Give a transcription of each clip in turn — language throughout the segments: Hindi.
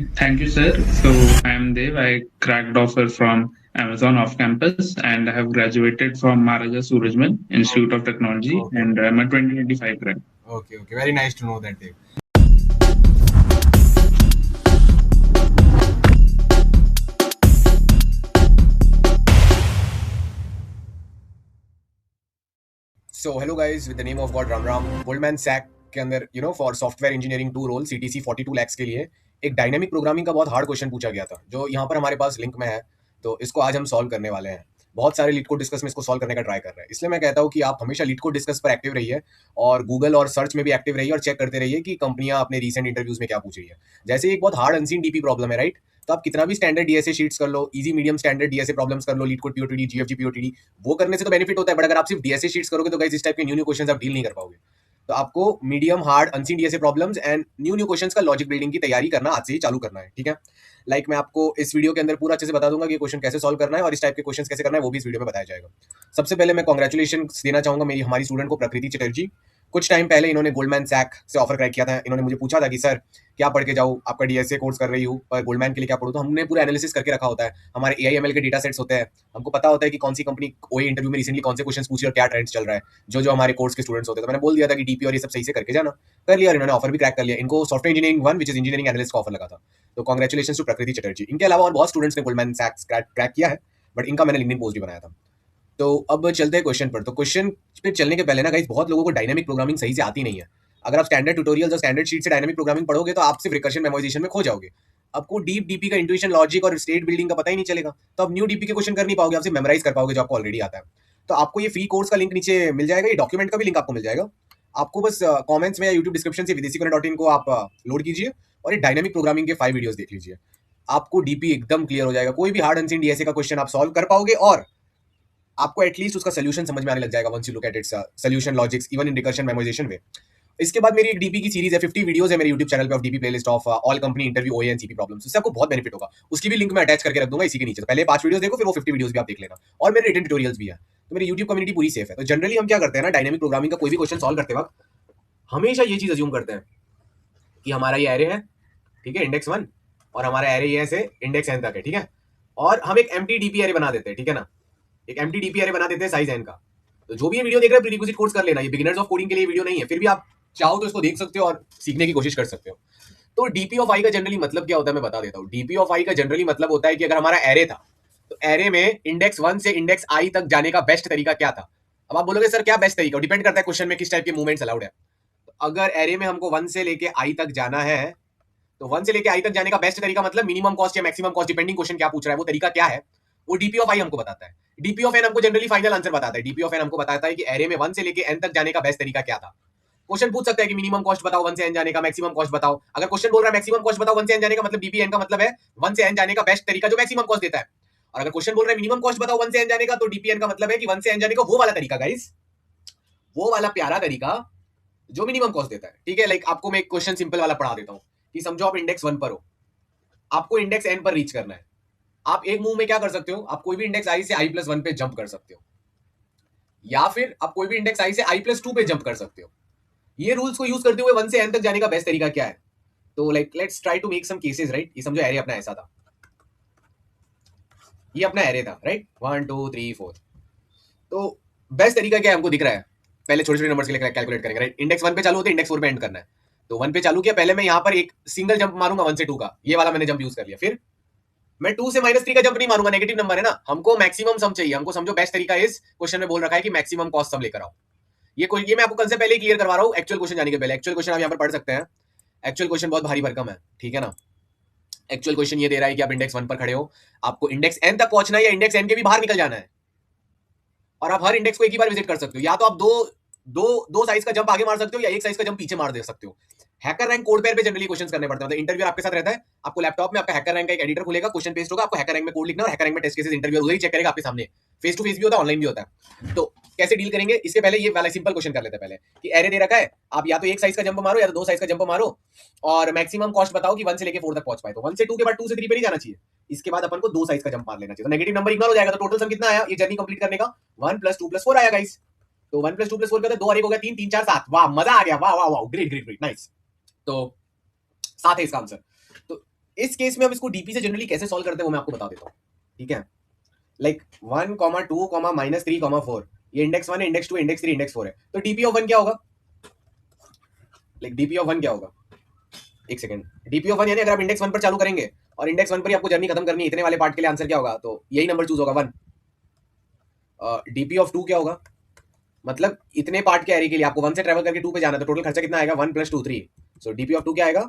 Thank you, sir. So I am Dev. I cracked offer from Amazon off campus, and I have graduated from Maharaja Surajmal Institute of Technology, Okay, and I'm a 2025 grad. okay. Very nice to know that, Dave. So hello guys, with the name of God Ram Ram, Goldman Sachs के अंदर for software engineering 2 role CTC 42 lakhs के लिए एक डायनेमिक प्रोग्रामिंग का बहुत हार्ड क्वेश्चन पूछा गया था, जो यहाँ पर हमारे पास लिंक में है। तो इसको आज हम सॉल्व करने वाले हैं। बहुत सारे लीड कोड डिस्कस में इसको सॉल्व करने का ट्राई कर रहे हैं, इसलिए मैं कहता हूँ कि आप हमेशा लीड कोड डिस्कस पर एक्टिव रहिए और गूगल और सर्च में भी एक्टिव रहिए और चेक करते रहिए कि कंपनियां अपने रीसेंट इंटरव्यूज में क्या पूछ रही है। जैसे ही एक बहुत हार्ड अनसीन डीपी प्रॉब्लम है, राइट? तो आप कितना भी स्टैंडर्ड डीएसए शीट्स कर लो, easy medium standard DSA problems कर लो, LeetCode POTD GFG POTD, वो करने से तो बेनिफिट होता है, बट अगर आप सिर्फ डीएसए शीट्स करोगे तो गाइस इस टाइप के न्यू न्यू क्वेश्चंस आप डील नहीं कर पाओगे। तो आपको medium hard unseen DSA problems and new new questions का लॉजिक बिल्डिंग की तैयारी करना आज से ही चालू करना है, ठीक है? मैं आपको इस वीडियो के अंदर पूरा अच्छे से बता दूंगा कि क्वेश्चन कैसे सॉल्व करना है और इस टाइप के क्वेश्चन कैसे करना है, वो भी इस वीडियो में बताया जाएगा। सबसे पहले मैं कॉन्ग्रेचुलेशन देना चाहूंगा मेरी हमारी स्टूडेंट को, प्रकृति चटर्जी। कुछ टाइम पहले इन्होंने गोल्डमैन सैक से ऑफर क्रैक किया था। इन्होंने मुझे पूछा था कि सर क्या पढ़ के जाऊँ, आपका डीएसए कोर्स कर रही हूँ पर गोल्डमैन के लिए क्या पढ़ूँ। तो हमने पूरा एनालिसिस करके रखा होता है, हमारे एआईएमएल के डेटा सेट्स होते हैं, हमको पता होता है कि कौन सी कंपनी ओए इंटरव्यू में रिसेंटली कौन से क्वेश्चन पूछी और क्या ट्रेंड्स चल रहा है, जो जो हमारे कोर्स के स्टूडेंट्स होते हैं। तो मैंने बोल दिया था कि डीपी और ये सब सही से करके जाना, कर लिया और इन्होंने ऑफर भी क्रैक कर लिया। इनको software engineering 1 which is engineering analyst का ऑफर लगा था। तो कॉन्ग्रेचुलेशन टू प्रकृति चटर्जी। इनके अलावा और बहुत स्टूडेंट्स ने गोल्डमैन सैक्स क्रैक किया है, बट इनका मैंने लिंक्डइन पोस्ट भी बनाया था। तो अब चलते हैं क्वेश्चन पर। तो क्वेश्चन पे चलने के पहले ना गाइस, बहुत लोगों को डायनामिक प्रोग्रामिंग सही से आती नहीं है। अगर आप स्टैंडर्ड ट्यूटोरियल्स और स्टैंडर्ड शीट से डायनामिक प्रोग्रामिंग पढ़ोगे तो आप सिर्फ रिकर्शन मेमोराइजेशन में खो जाओगे। आपको डीप डीपी का इंट्यूशन लॉजिक और स्टेट बिल्डिंग का पता ही नहीं चलेगा, तो आप न्यू डीपी के क्वेश्चन कर नहीं पाओगे, आप सिर्फ मेमोराइज कर पाओगे जो आपको ऑलरेडी आता है। तो आपको ये फ्री कोर्स का लिंक नीचे मिल जाएगा, ये डॉक्यूमेंट का भी लिंक आपको मिल जाएगा। आपको बस कमेंट्स में या यूट्यूब डिस्क्रिप्शन से विदेशी को आप लोड कीजिए और ये डायनामिक प्रोग्रामिंग के 5 वीडियोस देख लीजिए। आपको डीपी एकदम क्लियर हो जाएगा, कोई भी हार्ड अनसीन डीएसए का क्वेश्चन आप सॉल्व कर पाओगे और आपको एटलीस्ट उसका सोल्यूशन समझ में आने लग जाएगा once you look at its solution logics even in recursion memorisation way. इसके बाद मेरी एक डीपी की सीरीज है, 50 वीडियोस है मेरे यूट्यूब चैनल पे of DP playlist of all company interview ओए एंड सीपी प्रॉब्लम्स। इससे आपको बहुत बेनिफिट होगा, उसकी भी लिंक मैं अटैच करके रख दूंगा इसी के नीचे। तो पहले 5 वीडियोस देखो, फिर वो 50 वीडियोस भी आप देख लेना, और मेरे रिटन ट्यूटोरियल्स भी है। तो मेरी यूट्यूब कम्युनिटी पूरी सेफ है। तो जनरली हम क्या करते हैं ना, डायनामिक प्रोग्रामिंग का कोई भी क्वेश्चन सॉल्व करते वक्त हमेशा ये चीज अज्यूम करते हैं कि हमारा ये एरे है, ठीक है, इंडेक्स 1, और हमारा एरे ये से इंडेक्स एन तक है, ठीक है, और हम एक एम्प्टी डीपी एरे बना देते हैं, ठीक है ना, एक एम्प्टी डीपी एरे बना देते हैं साइज एन का। तो जो भी ये वीडियो देख रहे हैं प्रीरिक्विजिट कोर्स कर लेना, ये बिगिनर्स ऑफ कोडिंग के लिए वीडियो नहीं है, फिर भी आप चाहो तो इसको देख सकते हो और सीखने की कोशिश कर सकते हो। तो डीपी ऑफ आई का जनरली मतलब क्या होता है मैं बता देता हूँ। डीपी ऑफ आई का जनरली मतलब होता है कि अगर हमारा एरे था तो एरे में इंडेक्स 1 से इंडेक्स आई तक जाने का बेस्ट तरीका क्या था। अब आप बोलोगे सर क्या बेस्ट तरीका, डिपेंड करता है क्वेश्चन में किस टाइप के मूवमेंट्स अलाउड है। तो अगर एरे में हमको 1 से लेके आई तक जाना है, तो 1 से लेके आई तक जाने का बेस्ट तरीका मतलब मिनिमम कॉस्ट या मैक्सिमम कॉस्ट, डिपेंडिंग क्वेश्चन क्या पूछ रहा है, वो तरीका क्या है, वो डीपी ऑफ आई हमको बताता है। डीपी ऑफ एन हमको जनरली फाइनल आंसर बताता है। डीपी ऑफ एन हमको बताता है कि एरे में 1 से लेके एन तक जाने का बेस्ट तरीका क्या था। क्वेश्चन पूछ सकता है कि मिनिमम कॉस्ट बताओ 1 से एन जाने का, मैक्सिमम कॉस्ट बताओ। अगर क्वेश्चन बोल रहा है मैक्सिमम कॉस्ट बताओ 1 से एन जाने का, मतलब डीपी एन का मतलब है 1 से एन जाने का बेस्ट तरीका जो मैक्सिमम कॉस्ट देता है। और अगर क्वेश्चन बोल रहा है मिनिमम कॉस्ट बताओ 1 से एन जाने का, तो डीपी एन का मतलब है कि 1 से एन जाने का वो वाला तरीका गाइस, वो वाला प्यारा तरीका जो मिनिमम कॉस्ट देता है, ठीक है। आपको मैं एक क्वेश्चन सिंपल वाला पढ़ा देता हूँ कि समझो आप इंडेक्स 1 पर हो, आपको इंडेक्स एन पर रीच करना है। आप एक मूव में क्या कर सकते हो, आप कोई भी इंडेक्स आई से आई प्लस 1 पे जंप कर सकते हो, या फिर आप कोई भी इंडेक्स आई से आई प्लस 2 पे जंप कर सकते हो। ये रूल्स को यूज करते हुए 1 से एन तक जाने का बेस्ट तरीका क्या है। तो let's try to make some cases, right. ये समझो एरे अपना ऐसा था, ये अपना एरे था, राइट, 1 2 3 4। तो बेस्ट तरीका क्या है हमको दिख रहा है, पहले छोटे छोटे नंबर्स के लिए कैलकुलेट करेंगे, राइट। इंडेक्स 1 पे चालू होते हैं, इंडेक्स 4 पे एंड करना है। तो 1 पे चालू किया, पहले मैं यहाँ पर एक सिंगल जंप मारूंगा 1 से 2 का, ये वाला मैंने जंप यूज कर लिया। फिर मैं 2 से -3 का जंप नहीं मारूंगा, नेगेटिव नंबर है ना, हमको मैक्सिमम सम चाहिए। हमको समझो बेस्ट तरीका इस क्वेश्चन में बोल रखा है कि मैक्सिमम कॉस्ट सम लेकर आओ। ये मैं आपको कंसेप्ट पहले क्लियर करवा रहा हूँ, एक्चुअल क्वेश्चन जाने के पहले। एक्चुअल क्वेश्चन आप यहाँ पर पढ़ सकते हैं। एक्चुअल क्वेश्चन बहुत भारी भरकम है, ठीक है ना। एक्चुअल क्वेश्चन ये दे रहा है कि आप इंडेक्स 1 पर खड़े हो, आपको इंडेक्स एन तक पहुंचना है या इंडेक्स एन के भी बाहर निकल जाना है, और आप हर इंडेक्स को एक ही बार विजिट कर सकते हो। या तो आप दो साइज का जंप आगे मार सकते हो या एक साइज का जंप पीछे मार दे सकते हो। हैकर रैंक कोड पेयर पे जनरली क्वेश्चंस करने पड़ते हैं। मतलब इंटरव्यू आपके साथ रहता है, आपको लैपटॉप में आपका हैकर रैंक का एक एडिटर खुलेगा, क्वेश्चन पेस्ट होगा, आपको हैकर रैंक में कोड लिखना और हैकर रैंक में टेस्ट केसेस इंटरव्यू उधर ही चेक करेगा आपके सामने। फेस टू फेस भी होता है, ऑनलाइन भी होता है। तो कैसे डील करेंगे, इसके पहले ये वाला सिंपल क्वेश्चन कर लेते हैं पहले कि एरे दे रखा है, आप या तो एक साइज का जंप मारो या तो 2 साइज का जंप मारो, और मैक्सिमम कॉस्ट बताओ कि 1 से लेके 4 तक पहुंच पाए। तो 1 से 2 के बाद 2 से 3 पे नहीं जाना चाहिए, इसके बाद अपन को 2 साइज का जंप मार लेना चाहिए। तो नेगेटिव नंबर इग्नोर हो जाएगा। तो टोटल सम कितना आया ये जर्नी कंप्लीट करने का, 1 + 2 + 4 आया गाइस। तो 1 + 2 + 4 का 2 और 1 हो गया 3, 3 4 7। वाह, मजा आ गया, वाह वाह वाह, ग्रेट ग्रेट ग्रेट, नाइस। तो 7 है इसका आंसर। तो इस केस में हम इसको डीपी से जनरली कैसे सॉल्व करते हैं वो मैं आपको बता देता हूँ, ठीक है। लाइक 1, 2, -3, 4, ये इंडेक्स 1 है, इंडेक्स 2, इंडेक्स 3, इंडेक्स 4 है, तो डीपी ऑफ 1 क्या होगा? लाइक डीपी ऑफ 1 क्या होगा? एक सेकंड, डीपी ऑफ 1 यानी अगर आप इंडेक्स 1 पर चालू करेंगे और इंडेक्स 1 पर ही आपको जर्नी खत्म करनी है इतने वाले पार्ट के लिए, आंसर क्या होगा? तो यही नंबर चूज होगा 1। डीपी ऑफ 2 क्या होगा? मतलब इतने पार्ट के एरे के लिए आपको 1 से ट्रेवल करके 2 पे जाना है, तो टोटल खर्चा कितना आएगा? 1 + 2 3। सो डीपी ऑफ 2 क्या आएगा?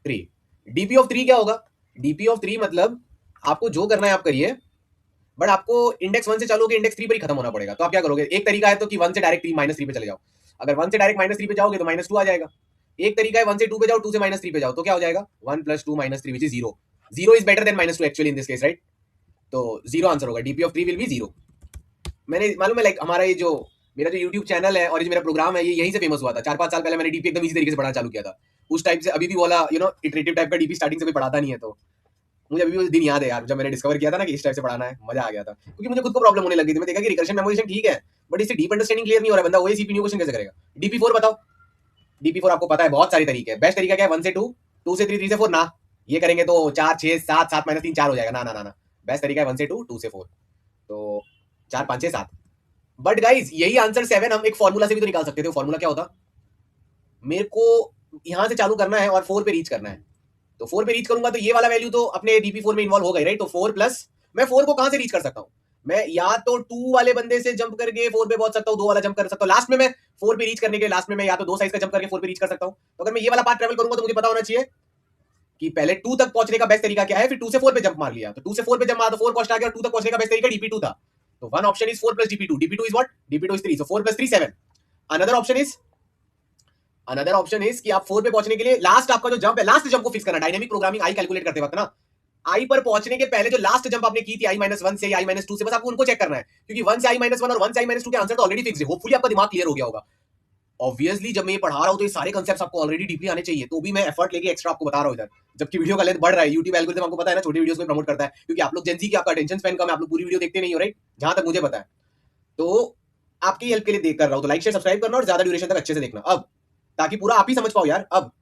3। डीपी ऑफ 3 क्या होगा? डीपी ऑफ 3 मतलब आपको जो करना है आप करिए, बट आपको इंडेक्स 1 से चालू होकर इंडेक्स 3 पर ही खत्म होना पड़ेगा। तो आप क्या करोगे? एक तरीका है तो कि 1 से डायरेक्ट -3 पे चले जाओ। अगर 1 से डायरेक्ट -3 पे जाओगे तो -2 आ जाएगा। एक तरीका है 1 से 2 पे जाओ, 2 से -3 पे जाओ, तो क्या हो जाएगा? 1 + 2 - 3 which is 0। 0 is better than -2 actually in this case, right? तो 0 आंसर होगा। DP of 3 will be 0। मैंने मालूम है, लाइक हमारा ये जो मेरा जो यूट्यूब चैनल है और ये मेरा प्रोग्राम है, ये यहीं से फेमस हुआ था। 4-5 साल पहले मैंने डीपी एकदम इसी तरीके से पढ़ाना चालू किया था। उस टाइप से अभी भी वाला इटरेटिव टाइप का डीपी स्टार्टिंग से भी पढ़ाता नहीं है, तो मुझे अभी भी वो दिन याद है यार, जब मैंने डिस्कवर किया था ना कि इस टाइप से पढ़ाना है, मजा आ गया था। क्योंकि मुझे खुद को प्रॉब्लम होने लगी थी। मैं देखा कि रिकर्शन मेमोराइजेशन ठीक है, बट इससे डीप अंडरस्टैंडिंग क्लियर नहीं हो रहा है। बंदा वही सीपी न्यू क्वेश्चन कैसे करेगा? डीपी 4 बताओ। डीपी 4 आपको पता है बहुत सारे तरीके हैं। बेस्ट तरीका क्या है? 1 से 2, 2 से 3, 3 से 4 ना। ये करेंगे तो 4, 6, 7, 7 - 3 4 हो जाएगा। ना ना ना ना, बेस्ट तरीका है 1 से 2, 2 से 4, तो 4, 5, 6, 7। बट गाइज यही आंसर 7 हम एक फॉर्मूला से भी तो निकाल सकते थे। फॉर्मूला क्या होता? मेरे को यहां से चालू करना है और 4 पे रीच करना है, तो 4 पे रीच करूंगा तो ये वाला वैल्यू तो अपने डीपी 4 में इन्वॉल्व हो गई, राइट? तो 4 प्लस, मैं 4 को कहां से रीच कर सकता हूं? मैं या तो 2 वाले बंदे से जंप करके 4 पे पहुंच सकता हूं, 2 वाला जंप कर सकता हूं। लास्ट में मैं 4 पे रीच करने के लास्ट में मैं या तो 2 साइज का जंप करके 4 पे रीच कर सकता हूं। तो अगर मैं ये वाला पार्ट ट्रेवल करूंगा तो मुझे पता होना चाहिए कि पहले 2 तक पहुंचने का बेस्ट तरीका क्या है, फिर 2 से 4 पे जंप मार लिया, तो 2 से 4 पे जंप मारा तो 4 कॉस्ट आ गया, और 2 तक पहुंचने का बेस्ट तरीका डीपी 2 था। तो one option is 4 + DP 2। DP 2 is what? DP 2 is 3, so 4 + 3 7। Another option is कि आप 4 पे पहुंचने के लिए लास्ट आपका जो जंप है, लास्ट जंप को फिक्स करना। डायनामिक प्रोग्रामिंग आई कैलकुलेट करते वक्त ना, आई पर पहुंचने के पहले जो लास्ट जंप आपने की थी i -1 से i -2 से, बस आपको उनको चेक करना है, क्योंकि 1 से i -1 और 1 से i -2 के आंसर तो ऑलरेडी फिक्स है। होपफुली आपका दिमाग क्लियर हो गया होगा। ऑब्वियसली जब मैं ये पढ़ा रहा हूं तो ये सारे कांसेप्ट्स आपको ऑलरेडी डीपली आने चाहिए, तो भी मैं एफर्ट लेके एक्स्ट्रा आपको बता रहा हूं इधर, जबकि वीडियो का लेंथ बढ़ रहा है। यूट्यूब एल्गोरिथम आपको पता है ना, छोटी वीडियोस में प्रमोट करता है, क्योंकि आप लोग जेन ज़ी की आपका अटेंशन स्पैन कम है, आप लोग पूरी वीडियो देखते नहीं हो, राइट? जहां तक मुझे पता है। तो आपकी हेल्प के लिए देख कर रहा हूं, तो लाइक शेयर सब्सक्राइब करना और ज्यादा ड्यूरेशन तक अच्छे से देखना अब, ताकि पूरा आप ही समझ पाओ यार। अब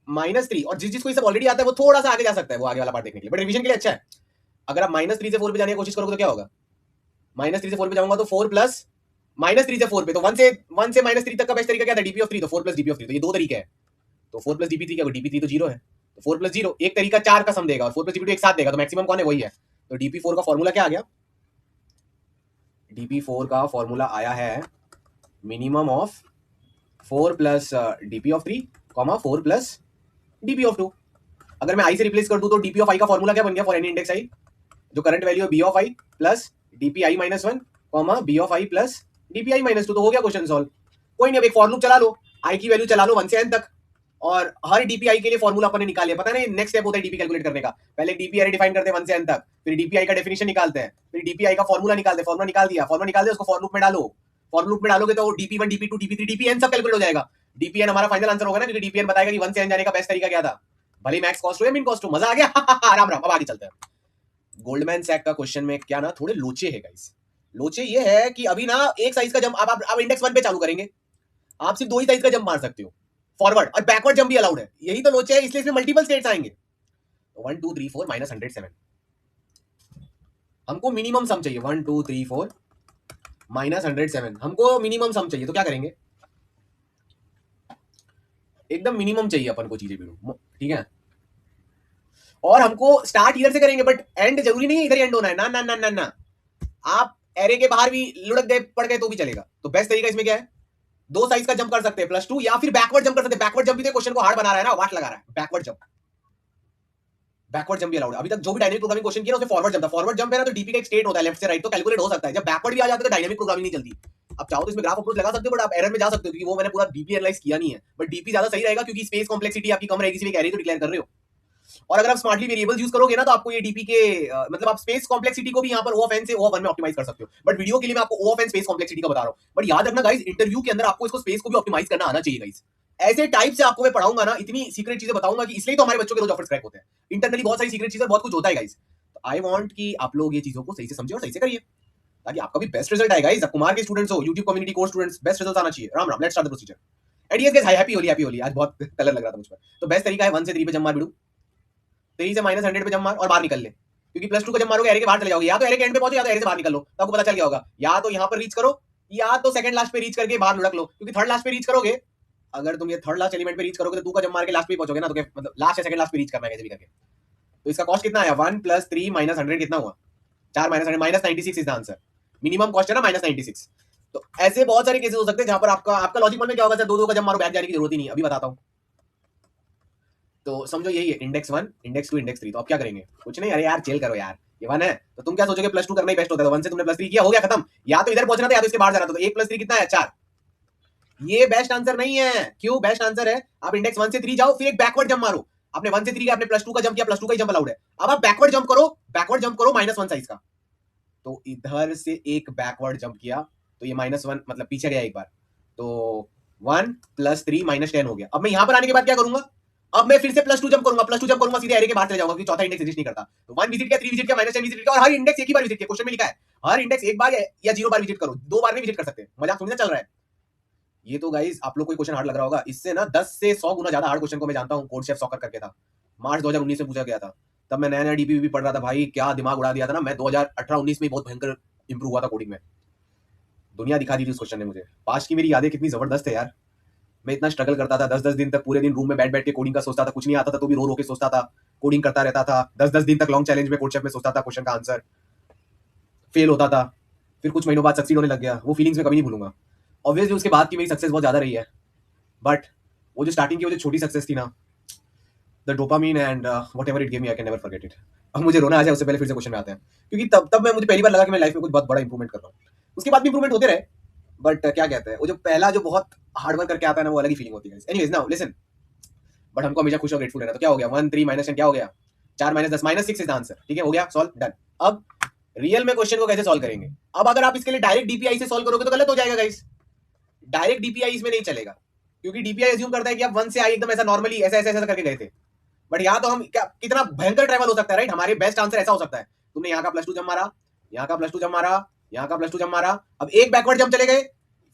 -3, और जिसको ये सब ऑलरेडी आता है वो थोड़ा सा आगे जा सकता है वो आगे वाला पार्ट देखने के लिए, बट रिवीजन के लिए अच्छा है। अगर आप -3 से 4 पे जाने की कोशिश करोगे तो क्या होगा? -3 से 4 पे जाऊंगा तो 4 प्लस -3 से 4 पे, तो 1 से -3 तक का बेस्ट तरीका क्या था? डीपी ऑफ 3, तो 4 + डीपी ऑफ 3, तो ये दो तरीके हैं। तो 4 + डीपी 3 क्या होगा? डीपी 3 तो 0 है, तो 4 + 0 एक तरीका 4 का सम देगा, और 4 + डीपी 2 एक साथ देगा, तो मैक्सिमम कौन है? वही है। तो डीपी 4 का फॉर्मूला क्या आ गया? डीपी 4 का फॉर्मूला आया है minimum of 4 + DP of 3, 4 + DP of 2। अगर मैं आई से रिप्लेस कर दूं तो डीपी ऑफ आई का फॉर्मूला क्या बन गया? फॉर एनी इंडेक्स आई, जो करंट वैल्यू है B of I plus DP I -1, B of I plus DP I -2, तो हो गया क्वेश्चन सॉल्व। कोई नहीं, अब एक फॉर लूप चला लो, आई की वैल्यू चला लो 1 से n तक, और हर डीपीआई के लिए फॉर्मूला अपन ने निकाल लिया। पता है ना, नेक्स्ट स्टेप होता है डीपी कैलकुलेट करने का। पहले डीपी एरे डिफाइन करते हैं 1 से n तक, फिर डीपीआई का डेफिनेशन निकालते हैं, फिर डीपीआई का फॉर्मूला निकालते हैं। फॉर्मूला निकाल दिया, उसको फॉर लूप में डालो। फॉर लूप में डालोगे तो DP 1, DP 2, DP 3, DP n सब कैलकुलेट हो जाएगा। डीपी n हमारा फाइनल आंसर होगा ना, क्योंकि डीपी n बताएगा कि 1 से n जाने का बेस्ट तरीका क्या था, भले मैक्स कॉस्ट हो या मिन कॉस्ट हो। मजा आ गया? राम राम। अब आगे चलते हैं। गोल्डमैन सैक का क्वेश्चन में क्या ना थोड़े लोचे है गाइस। लोचे ये है कि अभी ना एक साइज का जंप आप इंडेक्स 1 पे चालू करेंगे, आप सिर्फ 2 ही साइज का जंप मार सकते हो, फॉरवर्ड और बैकवर्ड जंप भी अलाउड है। यही तो लोचे है, इसलिए इसमें मल्टीपल स्टेट्स आएंगे। 1 2 3 4 -107, हमको मिनिमम सम चाहिए। 1 2 3 4 -107 हमको मिनिमम सम चाहिए, तो क्या करेंगे? एकदम मिनिमम चाहिए अपन को चीजें भी, ठीक है। और हमको स्टार्ट इधर से करेंगे, बट एंड जरूरी नहीं है इधर एंड होना है। ना ना ना ना ना, आप एरे के बाहर भी लुढ़क गए पड़ गए तो भी चलेगा। तो बेस्ट तरीका इसमें क्या है? 2 साइज का जंप कर सकते हैं +2, या फिर बैकवर्ड जंप कर सकते हैं। बैकवर्ड जंप भी तो क्वेश्चन को हार्ड बना रहा है ना, वाट लगा रहा है। बैकवर्ड जंप भी अलाउड है। अभी तक जो भी डायनेमिक प्रोग्रामिंग क्वेश्चन किया उसमें फॉरवर्ड जंप था। फॉरवर्ड जंप है ना, तो डीपी का एक स्टेट होता है लेफ्ट से राइट, तो कैलकुलेट हो सकता है। जब बैकवर्ड भी आ जाता है तो डायनेमिक प्रोग्रामिंग नहीं चलती। अब चाहो तो इसमें ग्राफ अप्रोच लगा सकते हो, बट आप एरर में जा सकते हो, क्योंकि वो मैंने पूरा डीपी एनालाइज किया नहीं है। बट डीपी ज्यादा सही रहेगा, क्योंकि स्पेस कॉम्प्लेक्सिटी आपकी कम रहेगी, सिर्फ एक एरे तो डिक्लेयर कर रहे हो। और अगर आप स्मार्टली वेरिएबल्स यूज करोगे ना, तो आपको ये डीपी के मतलब आप स्पेस कॉम्प्लेक्सिटी को भी यहाँ पर O ऑफ n से O ऑफ 1 में ऑप्टिमाइज कर सकते हो। बट वीडियो के लिए मैं आपको O of n space complexity का बता रहा हूँ। बट याद रखना गाइस, इंटरव्यू के अंदर आपको इसको स्पेस को भी ऑप्टिमाइज करना आना चाहिए गाइस। ऐसे टाइप से आपको मैं पढ़ाऊंगा ना, इतनी सीक्रेट चीजें बताऊंगा कि इसलिए तो हमारे बच्चों के रोज ऑफर्स क्रैक होते हैं। इंटरनली बहुत सारी सीक्रेट चीजें, बहुत कुछ होता है गाइस। तो आई वांट कि आप लोग ये चीजों को सही से समझिए और सही से करिए, ताकि आपका भी बेस्ट रिजल्ट आएगा गाइस। आप कुमार के स्टूडेंट्स हो, YouTube community course students, best result आना चाहिए। Ram Ram, let's start the procedure. ADS guys, happy Holi आज बहुत कलर लग रहा था मुझ पर। तो बेस्ट तरीका है 1 से 3 पे जंप मार बिड़ू, 3 से -100 पे जंप मार और बाहर निकल ले, क्योंकि +2 का जंप मारोगे एरे के बाहर चले जाओगे, या तो एरे के एंड पे पहुंचो या तो एरे से बाहर निकल लो, तो आपको पता चल गया होगा, या तो यहां पर रीच करो या तो सेकंड लास्ट पे रीच करके बाहर लुढ़क लो, क्योंकि थर्ड लास्ट पे रीच करोगे, अगर तुम ये थर्ड लास्ट एलिमेंट पे रीच करोगे तो 2 का जंप मार के लास्ट पे पहुंचोगे ना, तो मतलब लास्ट या सेकंड लास्ट पे रीच करना है कैसे भी करके। तो इसका कॉस्ट कितना आया, 1 + 3 - 100 कितना हुआ, 4 - 100 -96 is the answer. Minimum cost है ना -96। तो ऐसे बहुत सारे केसेस हो सकते हैं जहां पर आपका लॉजिक मन में क्या होगा, सर 2 का जंप मारो बैक जाने की जरूरत ही नहीं, अभी बताता हूं। तो समझो यही है इंडेक्स 1, इंडेक्स 2, इंडेक्स 3। तो अब क्या करेंगे, कुछ नहीं, अरे यार चिल करो यार, ये 1 है तो तुम क्या सोचोगे, +2 करना ही बेस्ट होता है, तो 1 से तुमने +3 किया, हो गया खत्म, या तो इधर पहुंचना था या तो इसके बाहर जाना था, तो 1 + 3 कितना है, 4। ये बेस्ट आंसर नहीं है, क्यों बेस्ट आंसर है, आप इंडेक्स 1 से 3 जाओ, फिर एक बैकवर्ड जंप मारो। आपने 1 से 3 का, आपने +2 का जंप किया, +2 का ही जंप अलाउड है, अब आप बैकवर्ड जंप करो, -1 साइज का, तो इधर से एक बैकवर्ड जंप किया तो ये -1 मतलब पीछे गया एक बार, तो 1 + 3 -10 हो गया। अब मैं यहां पर आने के बाद क्या करूंगा, अब मैं फिर से +2 जंप करूंगा, +2 जंप करूंगा सीधे एरे के बाहर चले जाऊंगा, क्योंकि चौथा इंडेक्स एग्जिस्ट नहीं करता। तो 1 विजिट किया, 3 विजिट किया, -10 विजिट किया, और हर इंडेक्स एक ही बार विजिट किया, क्वेश्चन में लिखा है हर इंडेक्स एक बार या 0 बार विजिट करो, 2 बार नहीं विजिट कर सकते, मजाक थोड़ी ना चल रहा है। ये तो गाइस आप लोग को क्वेश्चन हार्ड लग रहा होगा, इससे ना 10 से 100 गुना ज्यादा हार्ड क्वेश्चन को मैं जानता हूं, कोड शेफ सॉकर करके था, मार्च 2019 में पूछा गया था, तब मैं नया नया डीपीवी पढ़ रहा था भाई, क्या दिमाग उड़ा दिया था ना, मैं 2018-19 में बहुत भयंकर इंप्रूव हुआ था कोडिंग में, दुनिया दिखा दी थी उस क्वेश्चन ने मुझे। पास्ट की मेरी यादें कितनी जबरदस्त है यार, मैं इतना स्ट्रगल करता था, 10-10 दिन तक पूरे दिन रूम में बैठ बैठ के कोडिंग का सोचता था, कुछ नहीं आता था तो भी रो रो के सोचता था, कोडिंग करता रहता था, 10-10 दिन तक लॉन्ग चैलेंज में कोड शेफ में सोचता था क्वेश्चन का आंसर, फेल होता था, फिर कुछ महीनों बाद सक्सीड होने लग गया, वो फीलिंग्स में कभी नहीं भूलूंगा। ऑब्वियसली उसके बाद की मेरी सक्सेस बहुत ज्यादा रही है, बट वो जो स्टार्टिंग की वो जो छोटी सक्सेस थी ना, the dopamine and whatever it gave me, I can never forget it. अब मुझे रोना आ जाए उससे पहले फिर से क्वेश्चन में आते हैं, क्योंकि तब मैं मुझे पहली बार लगा कि मैं लाइफ में कुछ बहुत बड़ा इंप्रूवमेंट कर रहा हूँ, उसके बाद भी इंप्रूवमेंट होते रहे, बट क्या कहते हैं वो जो पहला जो बहुत हार्ड वर्क करके आता है ना, वो अलग ही फीलिंग होती है। एनीवेज नाउ लिसन, बट हमको हमेशा खुश और ग्रेटफुल रहना। तो क्या हो गया, 1 3 -10 क्या हो गया, 4 - 10 -6 इज द आंसर, ठीक है, हो गया सॉल्व, डन। अब रियल में क्वेश्चन को कैसे सॉल्व करेंगे, अब अगर आप इसके लिए डायरेक्ट डीपीआई से सॉल्व करोगे तो गलत हो जाएगा गाइस, डायरेक्ट डीपीआई इसमें नहीं चलेगा, क्योंकि डीपीआई अज्यूम करता है कि आप 1 से आई एकदम ऐसा नॉर्मली ऐसा ऐसा ऐसा करके गए थे, बट यहाँ तो हम क्या कितना भयंकर ट्रैवल हो सकता है, राइट। हमारे बेस्ट आंसर ऐसा हो सकता है, तुमने यहाँ का +2 जंप मारा, यहाँ का +2 जंप मारा, यहाँ का +2 जंप मारा, अब एक बैकवर्ड जंप चले गए,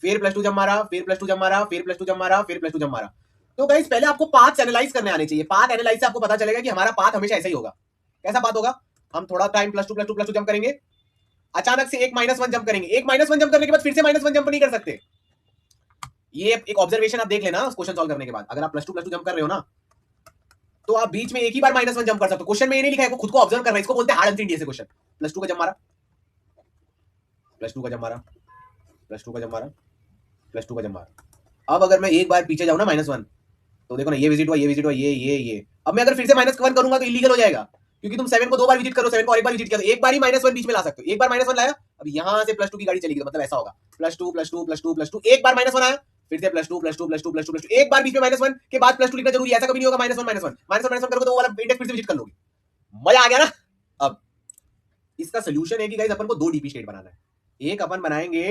फिर +2 जंप मारा, फिर +2 जंप मारा, फिर +2 जंप मारा, फिर +2 जंप मारा। तो गाइस पहले आपको पाथ एनालाइज करने आने चाहिए, पाथ एनालाइज से आपको पता चलेगा कि हमारा पाथ हमेशा ऐसा ही होगा। कैसा पाथ होगा, हम थोड़ा टाइम +2 जंप करेंगे, अचानक से एक -1 जंप करेंगे, एक -1 जंप करने के बाद फिर से -1 जंप नहीं कर सकते। ये एक ऑब्जर्वेशन आप देख लेना क्वेश्चन सॉल्व करने के बाद, अगर आप +2 जंप कर रहे हो ना, तो आप बीच में एक ही बार -1 जंप कर सकते हो। क्वेश्चन में ये नहीं लिखा है, खुद को ऑब्जर्व करना है, इसको बोलते हैं हार्ड एंड इंडिया से क्वेश्चन। +2 का जंप मारा, +2 का जंप मारा, +2 का जंप मारा, +2 का जंप मारा। अब अगर मैं एक बार पीछे जाऊं ना -1, तो देखो ना ये विजिट हुआ, ये विजिट हुआ, ये। अब मैं अगर फिर से -1 करूंगा तो इलीगल हो जाएगा, क्योंकि तुम 7 को 2 बार विजिट करो, 7 को और एक बार विजिट किया, तो एक बार ही -1 बीच में ला सकते हो। एक बार -1 लाया, अब यहां से +2 की गाड़ी चलेगी, तो मतलब ऐसा होगा +2 +2 +2 +2, एक बार -1 आया, फिर से +2 +2 +2 +2 +2, एक बार बीच में -1 के बाद +2 लिखना जरूरी है, ऐसा कभी नहीं होगा -1 -1 करोगे तो वो वाला इंडेक्स फिर से विजिट कर लोगे। मजा आ गया ना। अब इसका सोल्यूशन है कि गाइस अपन को 2 डीपी स्टेट बनाना है, एक अपन बनाएंगे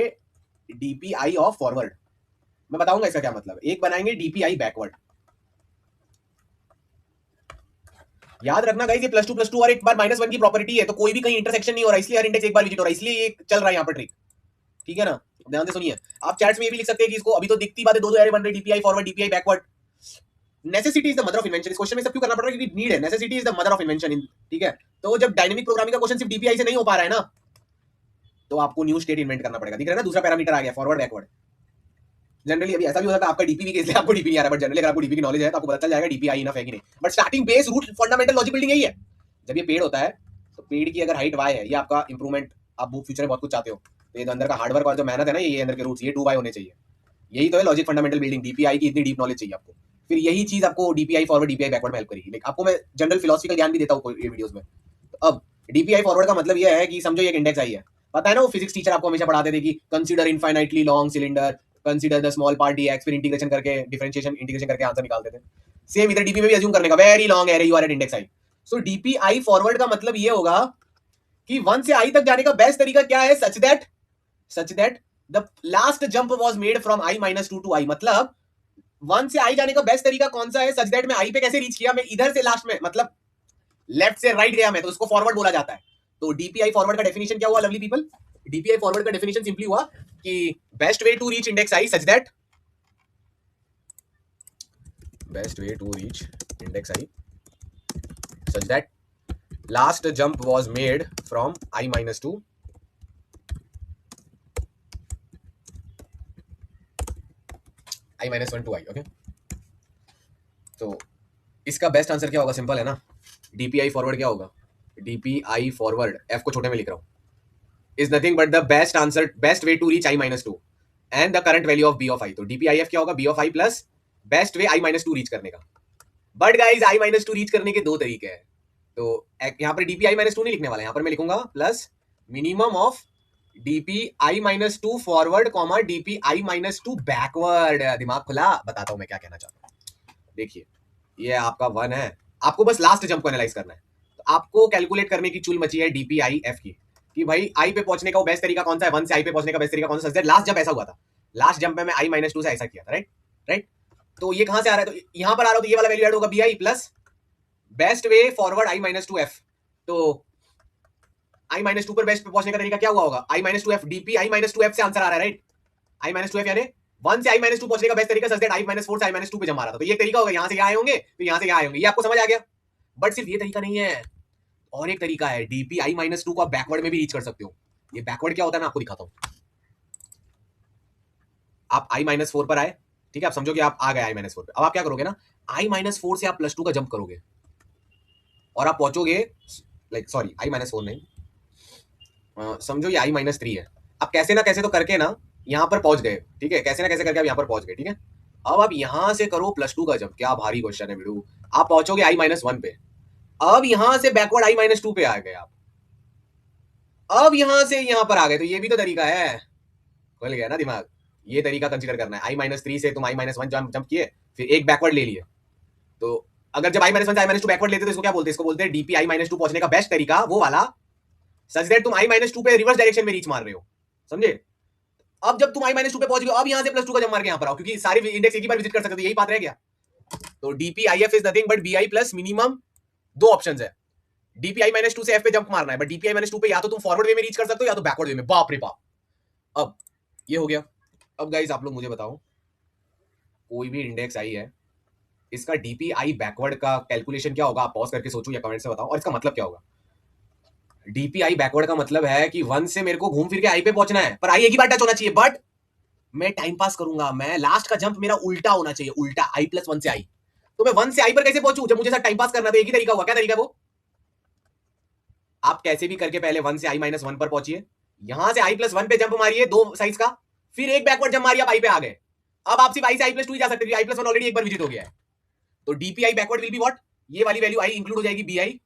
डीपीआई ऑफ फॉरवर्ड, मैं बताऊंगा इसका क्या मतलब है, एक बनाएंगे डीपीआई बैकवर्ड। याद रखना गाइस ये +2 और एक बार -1 की प्रॉपर्टी है, तो कोई भी कहीं इंटरसेक्शन नहीं हो रहा, इसलिए हर इंडेक्स एक बार विजिट हो रहा है, इसलिए ये चल रहा है यहाँ पर ट्रिक, ठीक है ना। ध्यान से सुनिए, आप चैट्स में ये भी लिख सकते हैं कि इसको, अभी तो दिखती बात है, दो एरे बन रहे, DPI forward, DPI backward. Necessity is the mother of invention, इस क्वेश्चन में सब क्यों करना पड़ रहा है, क्योंकि नीड है, necessity is the mother of invention, ठीक है। तो जब डायनेमिक प्रोग्रामिंग का क्वेश्चन सिर्फ डीपीआई से नहीं हो पा रहा है ना, तो आपको न्यू स्टेट इन्वेंट करना पड़ेगा। दिख रहा है ना, दूसरा पैरामीटर आ गया फॉरवर्ड बैकवर्ड। जनरली अभी ऐसा भी हो सकता है आपका डीपी के, इसलिए आपको डीपी नहीं आ रहा, बट जनरली अगर आपको डीपी की नॉलेज है तो आपको पता चल जाएगा डीपीआई इनफ है कि नहीं। But starting base root fundamental logic building यही है। जब ये पेड़ होता है तो पेड़ की अगर हाइट y है, ये आपका इंप्रूवमेंट, आप फ्यूचर में बहुत कुछ चाहते हो, तो ये जो अंदर का हार्डवर्क और जो मेहनत है ना, ये अंदर के रूट्स, ये 2y होने चाहिए। यही तो है लॉजिक फंडामेंटल बिल्डिंग, डीपीआई की इतनी डीप नॉलेज चाहिए आपको, फिर यही चीज आपको डीपीआई फॉरवर्ड डीपीआई बैकवर्ड में हेल्प करेगी। लाइक आपको मैं जनरल फिलोसफिकल ज्ञान भी देता हूँ ये वीडियोस में। तो अब डीपीआई फॉरवर्ड का मतलब ये है कि समझो एक इंडेक्स आई है, पता है ना वो फिजिक्स टीचर आपको हमेशा पढ़ाते थे कि consider infinitely long cylinder, consider the small part dx, फिर इंटीग्रेशन करके डिफरेंशिएशन इंटीग्रेशन करके आंसर निकालते थे। सेम इधर डीपी में भी अज्यूम करने का, very long array you are at index I. So DP I forward का मतलब ये होगा कि 1 से i तक जाने का बेस्ट तरीका क्या है, such that the last jump was made from i -2 to i। मतलब 1 से i जाने का बेस्ट तरीका कौन सा है, सच दैट मैं i पे कैसे रीच किया, मैं इधर से लास्ट में मतलब लेफ्ट से राइट गया मैं, तो उसको फॉरवर्ड बोला जाता है। तो डीपीआई फॉरवर्ड का डेफिनेशन क्या हुआ लवली पीपल, डीपीआई फॉरवर्ड का डेफिनेशन सिंपली हुआ कि best way to reach index i such that best way to reach index I such that last jump was made from I minus 2 I minus 1 to I. Okay, तो इसका बेस्ट आंसर क्या होगा? सिंपल है ना, डीपीआई फॉरवर्ड क्या होगा? डीपीआई फॉरवर्ड, एफ को छोटे में लिख रहा हूँ, is nothing but the best answer, best way to reach i minus two and the current value of b of i. तो डीपीआई एफ क्या होगा? B of I plus best way i minus two reach करने का. But guys i minus two reach करने के दो तरीके हैं. तो यहाँ पर डीपीआई माइनस टू नहीं लिखने वाला, यहाँ पर मैं लिखूंगा plus minimum of DPI minus two forward comma DPI minus two backward. दिमाग खुला, बताता हूं मैं क्या कहना चाहता हूँ. देखिए ये आपका 1 है, आपको बस लास्ट जंप को एनालाइज करना है. तो आपको कैलकुलेट करने की चूल मची है डीपीआई एफ की, कि भाई आई पे पहुंचने का वो बेस्ट तरीका कौन सा है, 1 से आई पे पहुंचने का बेस्ट तरीका कौन सा है. लास्ट जंप ऐसा हुआ था, लास्ट जंप में मैं आई माइनस टू से ऐसा किया था, राइट राइट. तो ये कहां से आ रहा है? तो यहां पर आ रहा हो तो ये वाला वैल्यू ऐड होगा B I plus best way forward I minus two F. तो आई माइनस टू पर बेस्ट पे पहुंचने का तरीका क्या हुआ होगा? I minus two F, DP I minus two F से आंसर आ रहा है, right. I minus two F यानी 1 से आई माइनस टू पहुंचने का बेस्ट तरीका सच दैट आई माइनस 4 से आई माइनस टू पे जमा रहा था. तो ये तरीका होगा, यहां से यहाँ आए होंगे फिर यहां से यहाँ आए होंगे. ये आपको समझ आ गया. बट सिर्फ ये तरीका नहीं है, और एक तरीका है. डीपी आई माइनस टू को आप बैकवर्ड में भी रीच कर सकते हो. ये बैकवर्ड क्या होता है मैं आपको दिखाता हूं. आप आई माइनस 4 पर आए, ठीक है, आप समझो कि आप आ गए आई माइनस 4 पे. अब आप क्या करोगे ना, आई माइनस 4 से आप प्लस 2 का जंप करोगे और आप पहुंचोगे, लाइक सॉरी आई माइनस 4 नहीं, समझो ये आई माइनस 3 है. अब कैसे ना कैसे तो करके ना यहाँ पर पहुंच गए, ठीक है, कैसे ना कैसे करके आप यहाँ पर पहुंच गए, ठीक है. अब आप यहां से करो प्लस 2 का जंप. क्या भारी क्वेश्चन है बिडू. आप पहुंचोगे आई माइनस 1 पे. अब यहां से बैकवर्ड आई माइनस 2 पे आ गए आप. अब यहां से यहां पर आ गए. तो ये भी तो तरीका है. खुल गया ना दिमाग. ये तरीका कंसीडर करना है. आई माइनस 3 से तुम आई माइनस 1 जंप किए, फिर एक बैकवर्ड ले लिए. तो अगर जब आई माइनस 1 से आई माइनस 2 बैकवर्ड लेते तो इसको क्या बोलते हैं? इसको बोलते हैं डीपी आई माइनस 2 पहुंचने का बेस्ट तरीका वो वाला सच दैट तुम आई माइनस 2 पे रिवर्स डायरेक्शन में रीच मार रहे हो. समझे? अब जब तुम आई माइनस 2 पे पहुंच गए, अब यहां से प्लस 2 का जंप मार के यहां पर आओ, क्योंकि सारे इंडेक्स एक ही बार विजिट कर सकते हो. यही बात रह गया. तो DPIF is nothing but BI plus minimum. दो ऑप्शंस है. डीपीआई माइनस 2 से एफ पे जंप मारना है, बट डीपीआई माइनस 2 पे या तो तुम फॉरवर्ड वे में रीच कर सकते हो या तो बैकवर्ड वे में. बाप रे बाप. अब ये हो गया. अब गाइस आप लोग मुझे बताओ, कोई भी इंडेक्स आई है, इसका डीपीआई बैकवर्ड का कैलकुलेशन क्या होगा? आप पॉज करके सोचो या कमेंट से बताओ, और इसका मतलब क्या होगा? डीपीआई बैकवर्ड का मतलब है कि 1 से मेरे को घूम फिर के आई पे पहुंचना है, पर आई एक ही बार टच होना चाहिए. बट मैं टाइम पास करूंगा, मैं लास्ट का जंप मेरा उल्टा होना चाहिए, उल्टा आई प्लस 1 से आई. तो मैं 1 से आई पर कैसे पहुंचू जब मुझे सर टाइम पास करना? तो एक ही तरीका हुआ. क्या तरीका है वो? आप कैसे भी करके पहले 1 से आई माइनस 1 पर पहुंचिए, यहां से आई प्लस 1 पे जंप मारिए दो साइज का, फिर एक बैकवर्ड जंप मारिए, आप आई पे आ गए. अब आप सिर्फ आई से आई प्लस 2 ही जा सकते हैं, आई प्लस 1 ऑलरेडी एक बार विजिट हो गया है. तो DPI backward will be what? ये वाली वैल्यू आई इंक्लूड हो जाएगी बीआई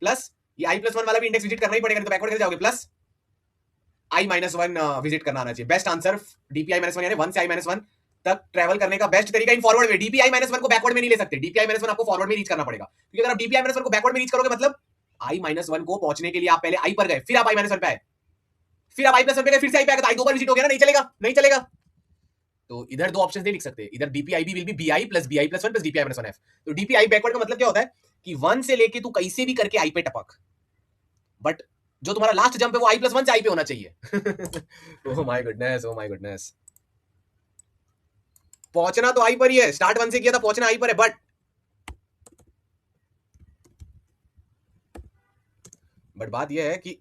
प्लस ये आई प्लस 1 वाला भी इंडेक्स विजिट करना ही पड़ेगा, तो बैकवर्ड कैसे जाओगे? प्लस आई माइनस 1 विजिट करना आना चाहिए. बेस्ट आंसर डीपीआई माइनस 1 यानी 1 से आई माइनस 1 तक ट्रैवल करने का बेस्ट तरीका इन फॉरवर्ड में. डीपीआई माइनस 1 को बैकवर्ड में नहीं ले सकते. डीपीआई माइनस 1 आपको फॉरवर्ड में रीच करना पड़ेगा, क्योंकि अगर आप डीपीआई माइनस 1 को बैकवर्ड में रीच करोगे मतलब आई माइनस 1 को पहुंचने के लिए आप पहले आई पर गए, फिर आप आई माइनस 1 पे आए, फिर आप आई प्लस 1 पे गए, फिर से आई पे आ गए, तो आई दो बार विजिट हो गया ना. नहीं चलेगा, नहीं चलेगा. तो इधर दो ऑप्शंस नहीं लिख सकते. इधर DPIB will be BI plus BI plus 1 plus DPI minus 1 F. तो डीपीआई बैकवर्ड का मतलब क्या होता है कि 1 से लेके तू कैसे भी करके आई पे टपक, बट जो तुम्हारा लास्ट जंप है वो आई प्लस 1 से आई पे होना चाहिए. Oh my goodness, oh my goodness. पहुंचना तो आई पर ही है. स्टार्ट 1 से किया था, पहुंचना आई पर है, बट बात यह है कि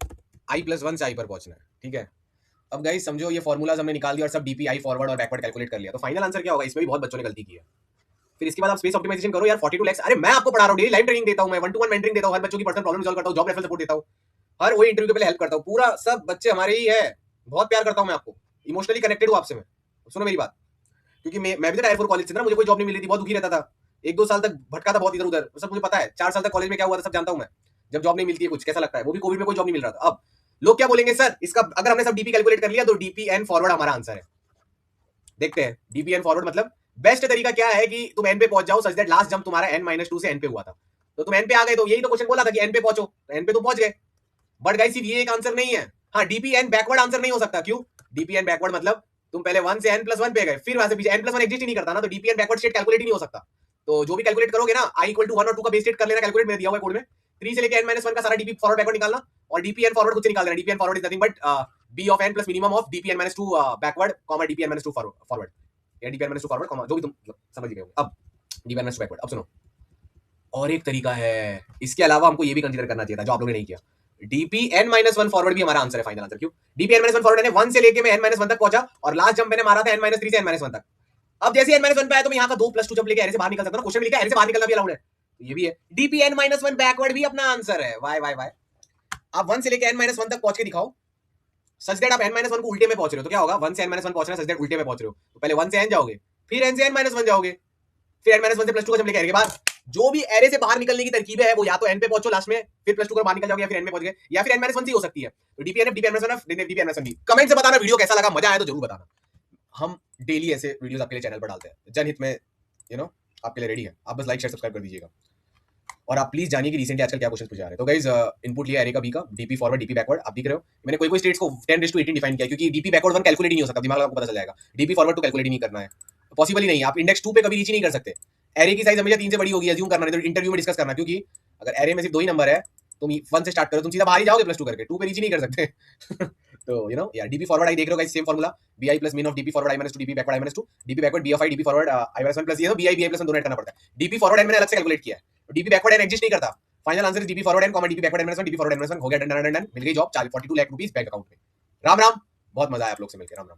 आई प्लस 1 से आई पर पहुंचना है. ठीक है. अब गाइस समझो ये फॉर्मूलाज हमने निकाल दिया और सब डीपीआई फॉरवर्ड और बैकवर्ड कैलकुलेट कर लिया. तो फाइनल आंसर क्या होगा? इसमें भी बहुत बच्चों ने गलती की है. फिर इसके बाद आप स्पेस ऑप्टिमाइजेशन करो यार. 42 lakhs. अरे मैं आपको पढ़ा रहा हूं, डेली लाइव ट्रेनिंग देता हूं मैं, 1-to-1 मेंटरिंग देता हूं, हर बच्चों की पर्सनल प्रॉब्लम सॉल्व करता हूं, जॉब रेफरल सपोर्ट देता हूं, हर वही इंटरव्यू के पहले हेल्प करता हूं. पूरा सब बच्चे हमारे ही है. बहुत प्यार करता हूं मैं आपको, इमोशनली कनेक्टेड हूं आपसे मैं. सुनो मेरी बात, क्योंकि मैं भी टायर 4 कॉलेज से ना, मुझे कोई जॉब नहीं मिल रही थी, बहुत दुखी रहता था. 1-2 साल तक भटका था बहुत इधर उधर, सब मुझे पता है. 4 साल तक कॉलेज में क्या हुआ था सब जानता हूं मैं. जब जॉब नहीं मिलती है कुछ कैसा लगता है, वो भी कोविड में कोई जॉब नहीं मिल रहा था. अब लोग क्या बोलेंगे सर इसका, अगर हमने सब डीपी कैलकुलेट कर लिया तो डीपी एन फॉरवर्ड हमारा आंसर है. देखते हैं डीपी एन फॉरवर्ड मतलब बेस्ट तरीका क्या है कि तुम एन पे पहुंच जाओ सच दैट लास्ट जंप तुम्हारा एन माइनस 2 से एन पे हुआ था. तो तुम एन पे आ गए, तो यही तो क्वेश्चन बोला था कि एन पे पहुंचो, तो एन पे तो पहुंच गए. बट गाइस सिर्फ ये एक आंसर नहीं है. हाँ डीपी एन बैकवर्ड आंसर नहीं हो सकता. क्यों? डीपी एन बैकवर्ड मतलब तुम पहले 1 से n प्लस 1 पे गए, फिर वहां से पीछे n प्लस 1 एग्जिस्ट ही नहीं करता ना, तो DP N backward state calculate ही नहीं हो सकता. तो जो भी कैलकुलेट करोगे ना, i इक्वल टू 1 और 2 का बेस स्टेट कर लेना, कैलकुलेट में दिया हुआ है कोड में. 3 से लेके n माइनस 1 का सारा डीपी फॉरवर्ड बैकवर्ड निकालना, और डीपी एन फॉरवर्ड खुद से निकाल देना. DP N forward is nothing but b of n plus minimum of DP N minus 2 backward comma DP N minus 2 forward, या DP N minus 2 forward comma जो भी तुम समझ गए हो. अब DP N minus two backward. अब सुनो, और एक तरीका है, इसके अलावा हमको ये भी कंसीडर करना चाहिए था जो आप लोगों ने नहीं किया। DP N minus one forward भी हमारा आंसर है, फाइनल आंसर। क्यों? DP N minus one forward है, 1 से लेके मैं एन माइनस वन तक पहुंचा और लास्ट जंप मैंने मारा था एन माइनस थ्री से एन माइनस वन तक। अब जैसे एन माइनस वन पे आया तो मैं यहाँ का 2+2 जंप लेके एरे से बाहर निकल सकता हूँ। क्वेश्चन में लिखा है एरे से बाहर निकलना भी अलाउड है, तो ये भी है। DP N minus one backward भी अपना आंसर है। Why why why. आप 1 से लेके एन माइनस वन तक पहुंच के दिखाओ, सच दैट आप एन माइनस वन को उल्टे में पहुंच रहे हो। तो क्या होगा? 1 से एन माइनस वन पहुंचना, सच दैट उल्टे में पहुंच रहे हो, तो पहले 1 से एन जाओगे, फिर एन से एन माइनस वन जाओगे, फिर एन माइनस वन से प्लस टू का जंप लेके एरे के बाद जो भी एरे से बाहर निकलने की तरकीब है वो या तो एन पे पहुंचो लास्ट में, फिर प्लस टू कर बाहर निकल जाओगे, या फिर एन में पहुंच गए, या फिर एन माइनस वन से हो सकती है। तो DPN DPN minus one DPN minus one. Comment से बताना वीडियो कैसा लगा, मजा आया तो जरूर बताना। हम डेली ऐसे वीडियोस आपके लिए चैनल पर डालते हैं, जनहित में आपके लिए रेडी है। आप बस लाइक शेयर सब्सक्राइब कर दीजिएगा। और आप प्लीज जानिए कि रिसेंटली आजकल क्या क्वेश्चन पूछे जा रहे हैं। तो गाइज इनपुट लिया एरे का बी का, डीपी फॉरवर्ड डीपी बैकवर्ड। आप दिख रहे हो मैंने कोई कोई स्टेट्स को 10⁻18 डिफाइन किया, क्योंकि डीपी बैकवर्ड 1 कैलकुलेट नहीं हो सकता, दिमाग आपको पता चल जाएगा। डीपी फॉरवर्ड तो कैलकुलेट नहीं करना है, पॉसिबल ही नहीं है। आप इंडेक्स 2 पे कभी रीच ही नहीं कर सकते। एरे की साइज हमेशा 3 से बड़ी होगी, अज्यूम करना, नहीं तो इंटरव्यू में डिस्कस करना, क्योंकि अगर एरे में सिर्फ 2 ही नंबर है, तुम 1 से स्टार्ट करो, तुम सीधा बाहर ही जाओगे प्लस 2 करके, 2 पे रीच ही नहीं कर सकते। तो यार डीपी फॉरवर्ड आई देख रहे हो guys, same formula, B I plus mean of DP forward I minus two, DP backward I minus two, DP backward B of I, DP forward I minus one plus ये बी आई प्लस दोनों ऐड करना पड़ता है। डीपी फॉरवर्ड एन मैंने अलग से कैलकुलेट किया है, डीपी बैकवर्ड एन एग्जिस्ट नहीं करता। Final answer is DP forward N, DP backward N minus one, DP forward N minus one. हो गया, डन डन डन, मिल गई job, 42 lakh rupees bank account में। राम राम, बहुत मजा आया आप लोग से मिलकर, राम राम।